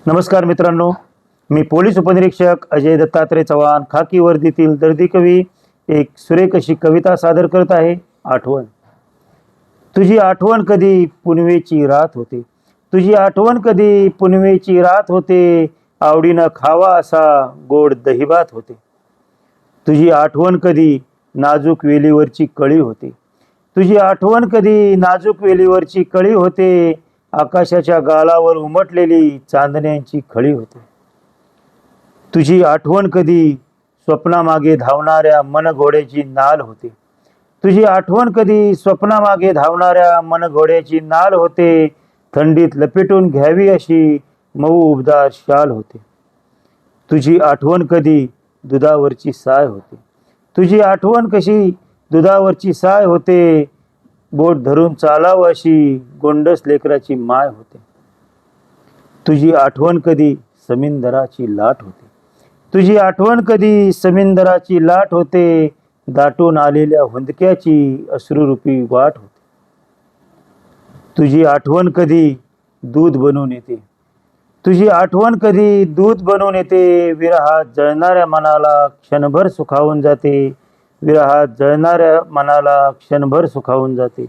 नमस्कार मित्रांनो, मी पोलीस उपनिरीक्षक अजय दत्तात्रय चव्हाण खाकी वर्दीतील दर्दी कवी एक सुरेख अशी कविता सादर करत आहे. आठवण. तुझी आठवण कधी पुनवेची रात होते, तुझी आठवण कधी पुनवेची रात होते, आवडीनं खावा असा गोड दहीभात होते. तुझी आठवण कधी नाजूक वेलीवरची कळी होते, तुझी आठवण कधी नाजूक वेलीवरची कळी होते, आकाशाच्या गालावर उमटलेली चांदण्यांची खळी होते. तुझी आठवण कधी स्वप्नामागे धावणाऱ्या मनघोड्याची नाल होते, तुझी आठवण कधी स्वप्नामागे धावणाऱ्या मनघोड्याची नाल होते, थंडीत लपेटून घ्यावी अशी मऊ उबदार शाल होते. तुझी आठवण कधी दुधावरची साय होते, तुझी आठवण कशी दुधावरची साय होते, बोट धरून चालावं अशी गोंडस लेकराची माय होते. तुझी आठवण कधी समिंदराची लाट होते, तुझी आठवण कधी समिंदराची लाट होते, दाटून आलेल्या हुंदक्याची अश्रुरूपी वाट होते. तुझी आठवण कधी दूध बनून येते, तुझी आठवण कधी दूध बनून येते, विरहात जळणाऱ्या मनाला क्षणभर सुखावून जाते, विरहात जळणाऱ्या मनाला क्षणभर सुखावून जाते.